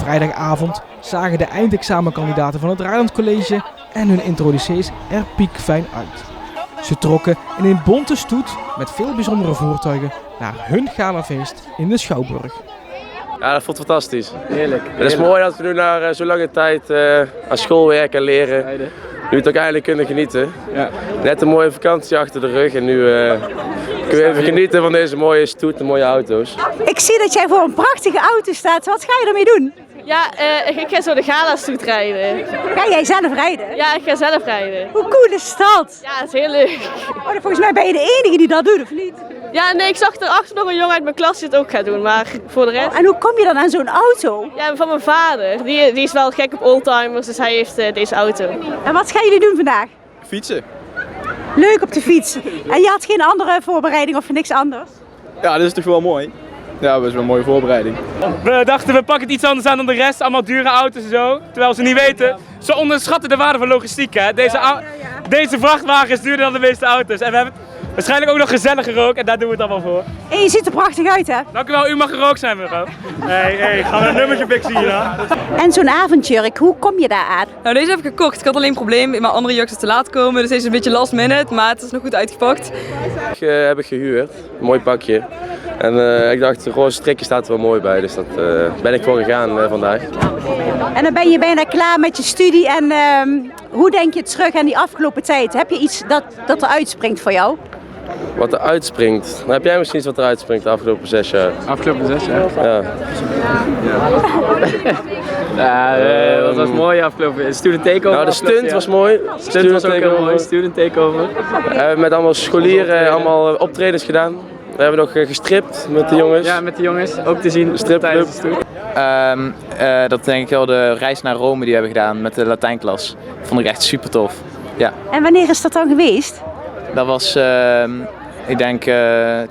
Vrijdagavond zagen de eindexamenkandidaten van het Rijnland College en hun introducees er piekfijn uit. Ze trokken in een bonte stoet met veel bijzondere voertuigen naar hun galafeest in de Schouwburg. Ja, dat voelt fantastisch. Heerlijk. Het is mooi dat we nu na zo'n lange tijd aan school werken en leren, nu het ook eindelijk kunnen genieten. Ja. Net een mooie vakantie achter de rug en nu kunnen we even genieten van deze mooie stoet en mooie auto's. Ik zie dat jij voor een prachtige auto staat. Wat ga je ermee doen? Ja, ik ga zo de gala-stoet rijden. Ga jij zelf rijden? Ja, ik ga zelf rijden. Hoe cool is dat? Ja, het is heel leuk. Oh, volgens mij ben je de enige die dat doet, of niet? Ja, nee, ik zag erachter nog een jongen uit mijn klas die het ook gaat doen, maar voor de rest... Oh, en hoe kom je dan aan zo'n auto? Ja, van mijn vader. Die is wel gek op oldtimers, dus hij heeft deze auto. En wat gaan jullie doen vandaag? Fietsen. Leuk op de fiets. En je had geen andere voorbereiding of niks anders? Ja, dat is toch wel mooi. Ja, dat is wel een mooie voorbereiding. We dachten, we pakken het iets anders aan dan de rest, allemaal dure auto's en zo. Terwijl ze niet weten, ze onderschatten de waarde van logistiek. Hè? Deze vrachtwagen is duurder dan de meeste auto's. En we hebben het waarschijnlijk ook nog gezelliger ook en daar doen we het allemaal voor. En je ziet er prachtig uit, hè? Dank u wel, u mag er ook zijn, mevrouw. Hey, gaan we een nummertje fixen hier dan? En zo'n avondjurk, hoe kom je daar aan? Nou, deze heb ik gekocht. Ik had alleen een probleem. Mijn andere jurk is te laat komen, dus deze is een beetje last minute, maar het is nog goed uitgepakt. Heb ik gehuurd, een mooi pakje. En ik dacht, de roze strikje staat er wel mooi bij, dus dat ben ik voor gegaan vandaag. En dan ben je bijna klaar met je studie en hoe denk je terug aan die afgelopen tijd? Heb je iets dat er uitspringt voor jou? Wat er uitspringt? Dan heb jij misschien iets wat er uitspringt de afgelopen 6 jaar. Afgelopen 6 jaar? Ja. Dat was mooi afgelopen. Student takeover. Nou, de stunt was mooi. Stunt was ook heel mooi. Student takeover. We hebben met allemaal scholieren allemaal optredens gedaan. We hebben nog gestript met de jongens. Ja, met de jongens. Ook te zien. Stripclub. Dat denk ik wel de reis naar Rome die we hebben gedaan met de Latijnklas. Vond ik echt super tof. Ja. En wanneer is dat dan geweest? Dat was, ik denk,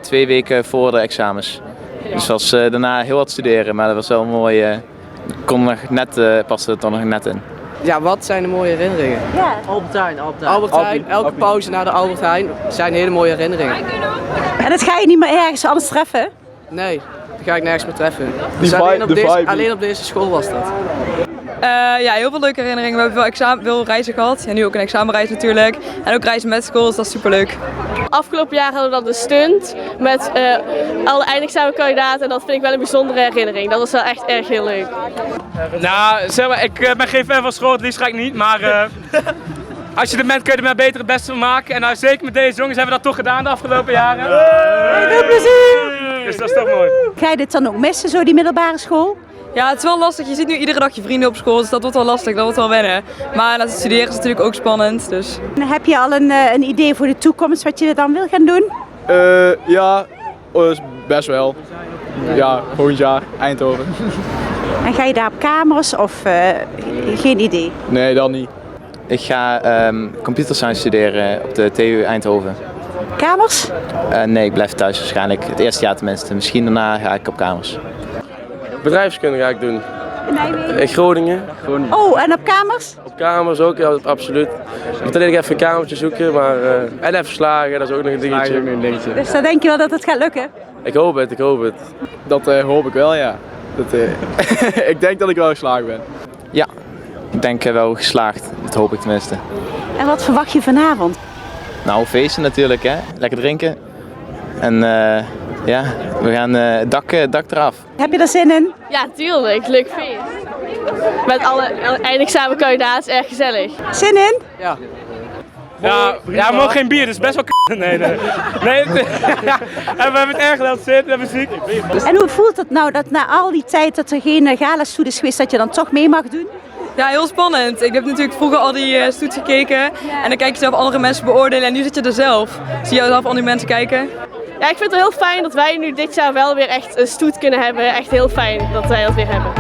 2 weken voor de examens. Dus was daarna heel wat studeren, maar dat was wel mooi. Paste het er nog net in. Ja, wat zijn de mooie herinneringen? Ja. Albert Heijn, elke pauze naar de Albert Heijn zijn hele mooie herinneringen. En dat ga je niet meer ergens anders treffen? Nee, dat ga ik nergens meer treffen. Die Alleen op deze school was dat. Ja, heel veel leuke herinneringen. We hebben veel reizen gehad. En nu ook een examenreis natuurlijk. En ook reizen met school, dus dat is superleuk. Afgelopen jaar hadden we dan de stunt met alle eindexamenkandidaten en dat vind ik wel een bijzondere herinnering. Dat was wel echt erg heel leuk. Nou, zeg maar, ik ben geen fan van school, het liefst ga ik niet, maar als je er bent kun je er maar beter het beste van maken. En nou, zeker met deze jongens hebben we dat toch gedaan de afgelopen jaren. Veel plezier! Dus dat is toch mooi. Ga je dit dan ook missen, zo die middelbare school? Ja, het is wel lastig. Je ziet nu iedere dag je vrienden op school, dus dat wordt wel lastig, dat wordt wel wennen. Maar het studeren is natuurlijk ook spannend, dus... En heb je al een idee voor de toekomst wat je dan wil gaan doen? Ja, best wel. Ja, volgend jaar, Eindhoven. En ga je daar op kamers of geen idee? Nee, dan niet. Ik ga computerscience studeren op de TU Eindhoven. Kamers? Nee, ik blijf thuis waarschijnlijk. Het eerste jaar tenminste. Misschien daarna ga ik op kamers. Bedrijfskunde ga ik doen. In Nijmegen? In Groningen. Oh, en op kamers? Op kamers ook, ja, absoluut. Ik moet alleen even een kamertje zoeken, maar en even slagen, dat is ook nog een dingetje. Dus dan denk je wel dat het gaat lukken? Ik hoop het. Dat hoop ik wel, ja. Ik denk dat ik wel geslaagd ben. Ja, ik denk wel geslaagd. Dat hoop ik tenminste. En wat verwacht je vanavond? Nou, feesten natuurlijk, hè. Lekker drinken. En ja, we gaan het dak eraf. Heb je er zin in? Ja, tuurlijk. Leuk feest. Met alle eindexamenkandidaten, erg gezellig. Zin in? Ja. Ja, we mogen geen bier, dus best wel Nee. En we hebben het erg laten zitten, de muziek. En hoe voelt het nou dat na al die tijd dat er geen gala-stoet is geweest, dat je dan toch mee mag doen? Ja, heel spannend. Ik heb natuurlijk vroeger al die stoets gekeken. En dan kijk je zelf andere mensen beoordelen en nu zit je er zelf. Zie je zelf al die mensen kijken. Ja, ik vind het heel fijn dat wij nu dit jaar wel weer echt een stoet kunnen hebben. Echt heel fijn dat wij dat weer hebben.